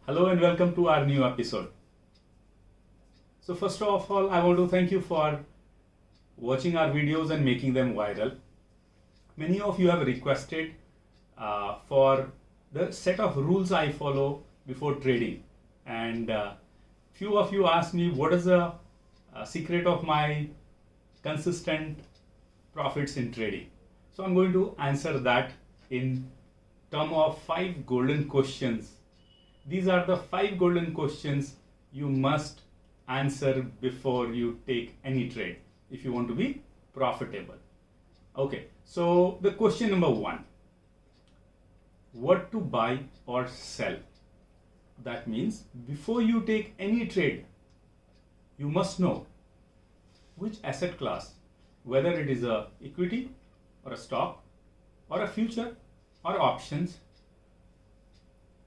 Hello and welcome to our new episode. So first of all, I want to thank you for watching our videos and making them viral. Many of you have requested for the set of rules I follow before trading, and few of you asked me what is the secret of my consistent profits in trading. So I'm going to answer that in term of 5 golden questions. These are the 5 golden questions you must answer before you take any trade if you want to be profitable. Okay, so the question number 1, what to buy or sell? That means before you take any trade, you must know which asset class, whether it is a equity or a stock or a future or options,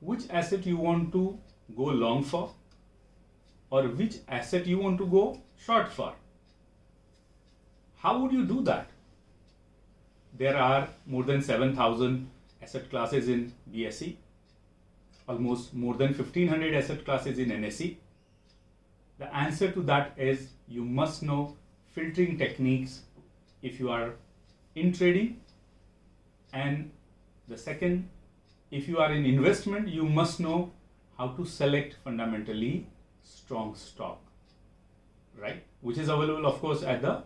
which asset you want to go long for or which asset you want to go short for. How would you do that? There are more than 7,000 asset classes in BSE, almost more than 1,500 asset classes in NSE. The answer to that is you must know filtering techniques if you are in trading, and the second, if you are in investment, you must know how to select fundamentally strong stock, right? Which is available, of course, at the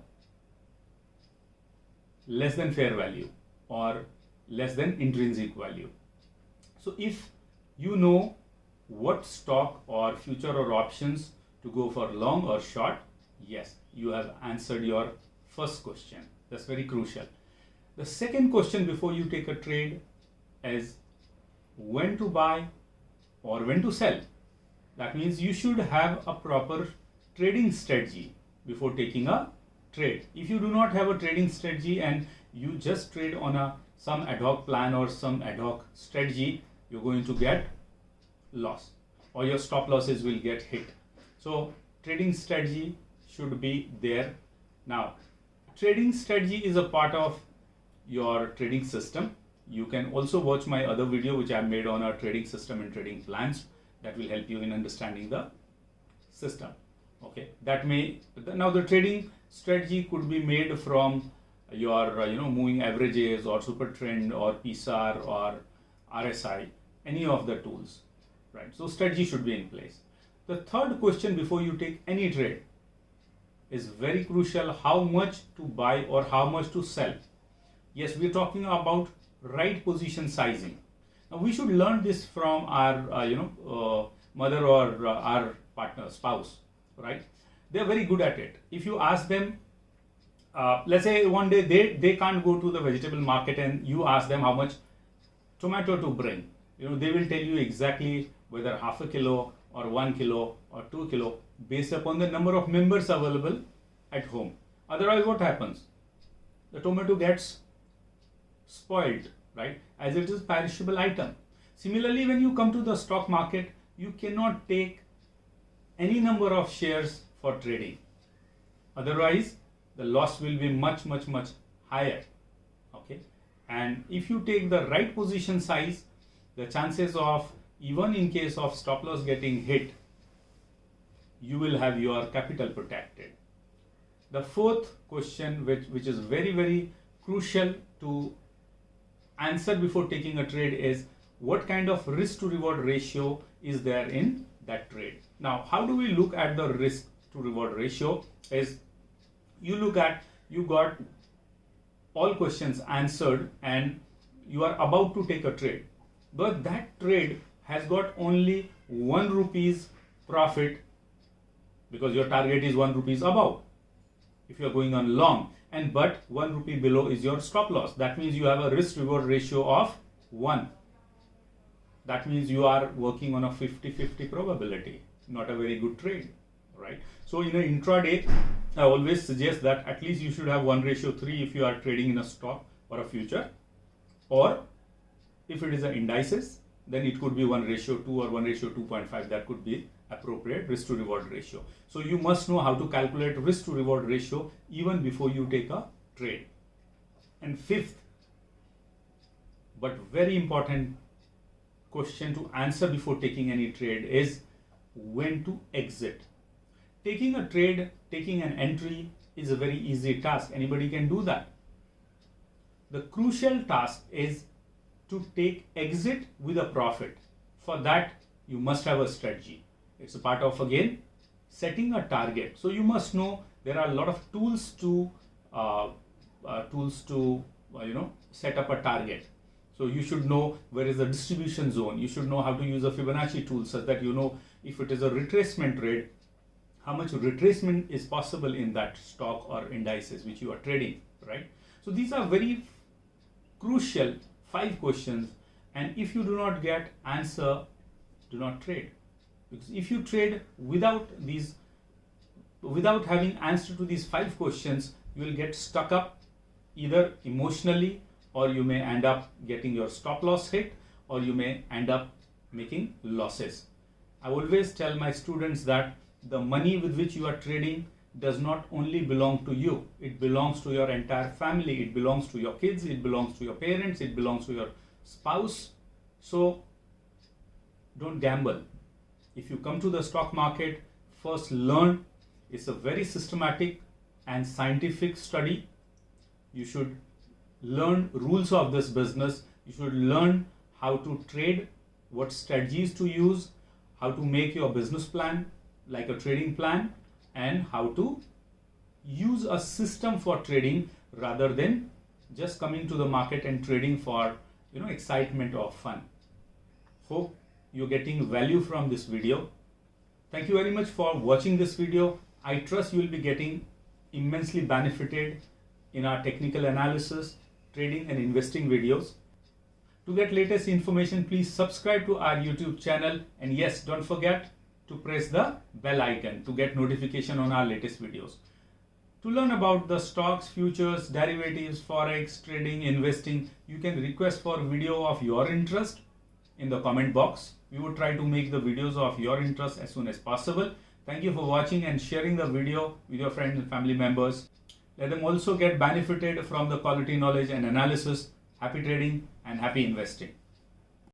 less than fair value or less than intrinsic value. So if you know what stock or future or options to go for long or short, yes, you have answered your first question. That's very crucial. The second question before you take a trade is when to buy or when to sell. That means you should have a proper trading strategy before taking a trade. If you do not have a trading strategy and you just trade on some ad hoc plan or some ad hoc strategy, you're going to get loss or your stop losses will get hit. So trading strategy should be there. Now, trading strategy is a part of your trading system. You can also watch my other video which I have made on our trading system and trading plans. That will help you in understanding the system. Okay, that may now the trading strategy could be made from your moving averages or super trend or PSAR or RSI, any of the tools, right? So strategy should be in place. The third question before you take any trade is very crucial: how much to buy or how much to sell. Yes, we're talking about right position sizing. Now we should learn this from our mother or our partner, spouse, right? They're very good at it. If you ask them, let's say one day they can't go to the vegetable market and you ask them how much tomato to bring, they will tell you exactly whether half a kilo or 1 kilo or 2 kilo based upon the number of members available at home. Otherwise what happens? The tomato gets spoiled, right, as it is perishable item. Similarly, when you come to the stock market, you cannot take any number of shares for trading. Otherwise, the loss will be much higher. Okay, and if you take the right position size, the chances of, even in case of stop loss getting hit, you will have your capital protected. The fourth question, which is very crucial to answer before taking a trade, is what kind of risk to reward ratio is there in that trade. Now, how do we look at the risk to reward ratio? Is you got all questions answered and you are about to take a trade, but that trade has got only 1 rupees profit because your target is 1 rupees above if you are going on long, and but 1 rupee below is your stop loss. That means you have a risk reward ratio of 1. That means you are working on a 50-50 probability, not a very good trade, right? So in an intraday, I always suggest that at least you should have 1:3 if you are trading in a stock or a future, or if it is an indices, then it could be 1:2 or 1:2.5. That could be appropriate risk to reward ratio. So you must know how to calculate risk to reward ratio even before you take a trade. And fifth, but very important question to answer before taking any trade is when to exit. Taking a trade, taking an entry is a very easy task. Anybody can do that. The crucial task is to take exit with a profit. For that, you must have a strategy. It's a part of, again, setting a target. So you must know there are a lot of tools to set up a target. So you should know where is the distribution zone. You should know how to use a Fibonacci tool such that you know if it is a retracement trade, how much retracement is possible in that stock or indices which you are trading, right? So these are very crucial 5 questions, and if you do not get answer, do not trade. Because if you trade without having answer to these 5 questions, you will get stuck up either emotionally, or you may end up getting your stop loss hit, or you may end up making losses. I always tell my students that the money with which you are trading does not only belong to you, it belongs to your entire family, it belongs to your kids, it belongs to your parents, it belongs to your spouse. So don't gamble. If you come to the stock market, first learn. It's a very systematic and scientific study. You should learn rules of this business. You should learn how to trade, what strategies to use, how to make your business plan like a trading plan, and how to use a system for trading rather than just coming to the market and trading for excitement or fun. Hope you're getting value from this video. Thank you very much for watching this video. I trust you will be getting immensely benefited in our technical analysis, trading and investing videos. To get latest information, please subscribe to our YouTube channel, and yes, don't forget to press the bell icon to get notification on our latest videos. To learn about the stocks, futures, derivatives, forex, trading, investing, you can request for video of your interest in the comment box. We will try to make the videos of your interest as soon as possible. Thank you for watching and sharing the video with your friends and family members. Let them also get benefited from the quality knowledge and analysis. Happy trading and happy investing.